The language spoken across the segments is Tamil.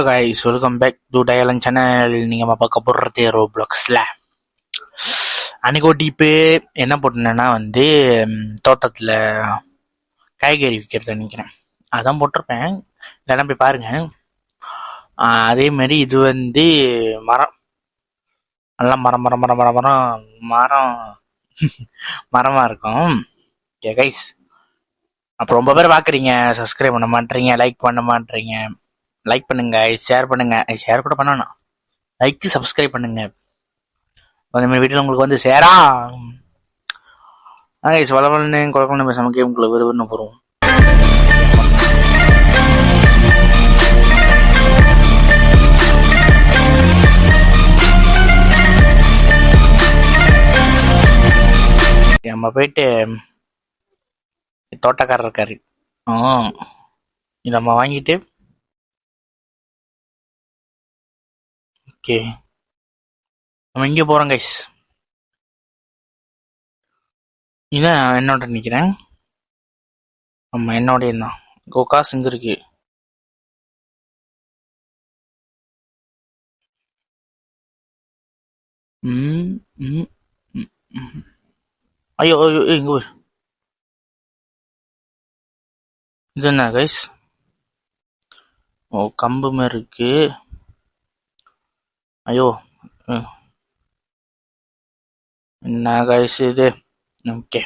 guys, welcome back to Dialan channel. நீங்க பார்க்க போறது ரோப்ளாக்ஸ்ல அன்னைக்கு டிப்பு என்ன போட்டேன்னா தோட்டத்துல காய்கறி விற்கிறது நினைக்கிறேன், அதான் போட்டிருப்பேன். இல்லைன்னா போய் பாருங்க. அதே மாதிரி இது மரம், நல்லா மரம் மரம் மரம் மரம் மரம் மரம் மரமா இருக்கும். ஓகே கைஸ், அப்போ ரொம்ப பேர் பார்க்குறீங்க, சப்ஸ்கிரைப் பண்ண மாட்டீங்க, லைக் பண்ண மாட்டீங்க. லைக் பண்ணுங்க, ஷேர் பண்ணுங்க. ஷேர் கூட பண்ணணும், லைக் சப்ஸ்கிரைப் பண்ணுங்க. அதே மாதிரி வீட்டில் உங்களுக்கு சேரா வளவலன்னு குழப்பம் பேசாம உங்களுக்கு விரும்புன்னு போகிறோம். நம்ம போயிட்டு தோட்டக்காரர் இருக்காரு, இதை நம்ம வாங்கிட்டு ஓகே நம்ம இங்கே போகிறோம் கைஸ். இதான் என்னோட நிற்கிறேன். ஆமாம், என்னோடைய தான். காசு இங்கே இருக்கு. ஐயோ ஐயோ, இங்கே இது என்ன கைஸ்? ஓ, கம்பு மாதிரி இருக்கு. ஐயோ, என்ன கைஸ் இது? ஓகே,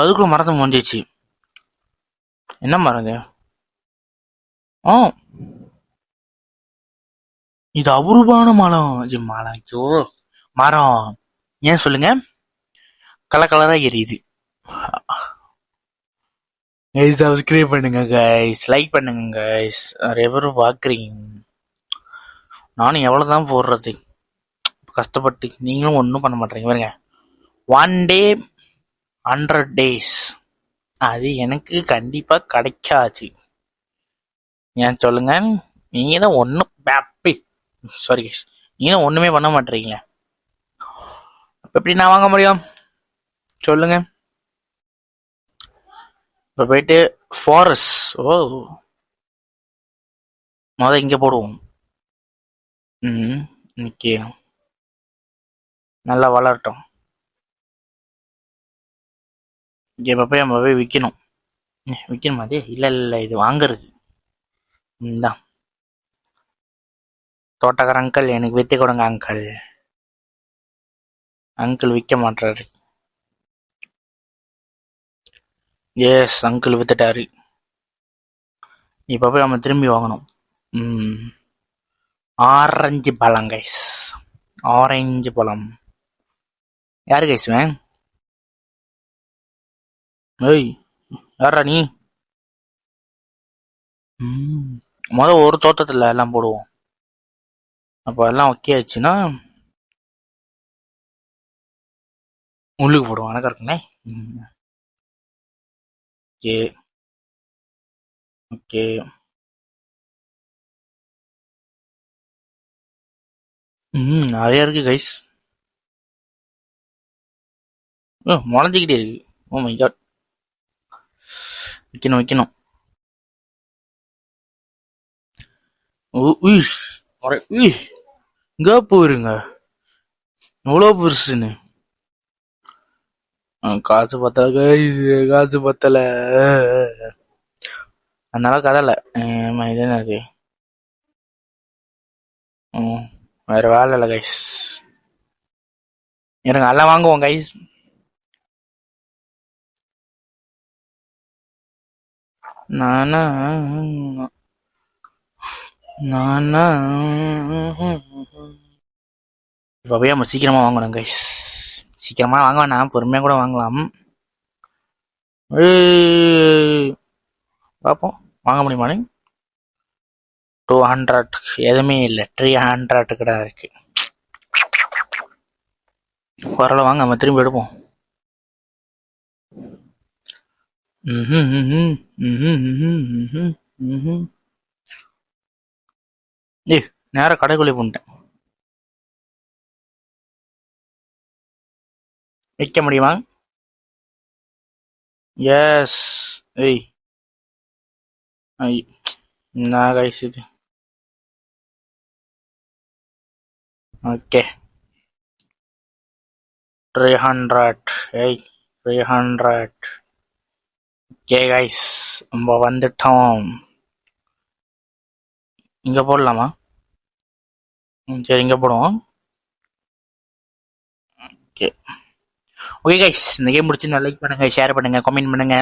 அதுக்குள்ள மரத்தை முடிஞ்சிச்சு. என்ன மரம் இது? இது அபூர்வமான மரம். ஐயோ, மரம் ஏன் சொல்லுங்க, கலர் கலரா எரியுது. கைஸ் சப்ஸ்கிரைப் பண்ணுங்க கைஸ், லைக் பண்ணுங்க கைஸ். நிறைய பேர் பார்க்குறீங்க, நானும் எவ்வளோதான் போடுறது கஷ்டப்பட்டு, நீங்களும் ஒன்றும் பண்ண மாட்டேறீங்க. பாருங்க, 1 day 100 days, அது எனக்கு கண்டிப்பா கிடைக்காது. ஏன் சொல்லுங்க, நீங்க தான் ஒன்றும் சாரி கைஸ், நீங்க தான் ஒன்றுமே பண்ண மாட்டேறீங்களே, அப்போ எப்படி நான் வாங்க முடியும் சொல்லுங்க? இப்போ போயிட்டு ஃபாரஸ்ட், இங்கே போடுவோம். இன்னைக்கு நல்லா வளரட்டும். இங்கே போய் நம்ம போய் விற்கணும். விற்கணும் அது இல்லை, இது வாங்குறது. தான் தோட்டக்கார அங்கிள், எனக்கு விற்று கொடுங்க அங்கிள். அங்கிள் விற்க மாட்டாரு. எஸ், அங்கிள் வித்துட்டாரு. இப்போ போய் நம்ம திரும்பி வாங்கணும். ஆரஞ்சு பழம் கைஸ், ஆரஞ்சு பழம். யாரு கைஸ்? ஏய், யாரா நீ? ஒரு தோட்டத்தில் எல்லாம் போடுவோம், அப்போ எல்லாம் ஓகே ஆச்சுன்னா உள்ளுக்கு போடுவோம். எனக்கு இருக்குண்ணே. ஓகே ஓகே, நிறைய இருக்கு கைஸ். முளைஞ்சிக்கிட்டே இருக்கு. ஓ மை காட், வைக்கணும். இங்க போயிருங்க, எவ்வளோ பெருசுன்னு. காசு பத்தல கைஸ், காசு பத்தல, அதனால கதலை. இது என்னது? வேற வேலை இல்லை கைஸ், இருங்க எல்லாம் வாங்குவோம் கைஸ். நானா இப்போ போய் நம்ம சீக்கிரமா வாங்கணும் கைஸ். சீக்கிரமா வாங்க வேணாம், பொறுமையா கூட வாங்கலாம். பார்ப்போம் வாங்க முடியுமானே. 200 எதுவுமே இல்லை, 300 கடை இருக்கு. பரவாயில்ல, வாங்க நம்ம திரும்பி எடுப்போம். நேரம் கடைக்குள்ளே போன்ட்டேன். விற்க முடியுமா? எஸ். என்ன கைஸ் இது? ஓகே 300. ஏய் 300. ஓகே கைஸ், நம்ம வந்துட்டோம். இங்க போடலாமா? சரி, இங்க போடுவோம். ஓகே ஓகே கைஸ், இந்த கேம் முடிச்சு லைக் பண்ணுங்க, ஷேர் பண்ணுங்க, கமெண்ட் பண்ணுங்க,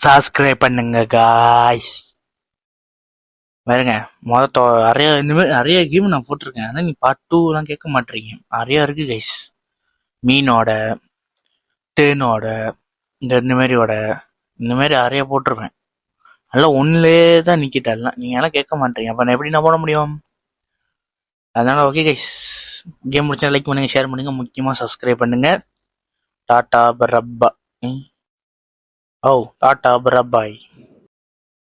சப்ஸ்கிரைப் பண்ணுங்க காய்ஸ். பாருங்க, நிறைய இந்த மாதிரி நிறைய கேம் நான் போட்டிருக்கேன். ஆனால் நீ பார்ட் 2 எல்லாம் கேட்க மாட்டீங்க. நிறைய இருக்கு கைஸ். மீனோட, டேனோட, இந்த மாதிரியோட, இந்த மாதிரி நிறைய போட்டிருப்பேன். அதெல்லாம் ஒன்னுலேயே தான் நிக்கிட்டலாம். நீங்க எல்லாம் கேட்க மாட்டீங்க. அப்ப நான் எப்படி நான் போட முடியும்? அதனால ஓகே கைஸ், கேம் முடிச்சா லைக் பண்ணுங்க, ஷேர் பண்ணுங்க, முக்கியமா சப்ஸ்கிரைப் பண்ணுங்க. டாடா பரப்பா. ஓ டாடா பரப்பாய்.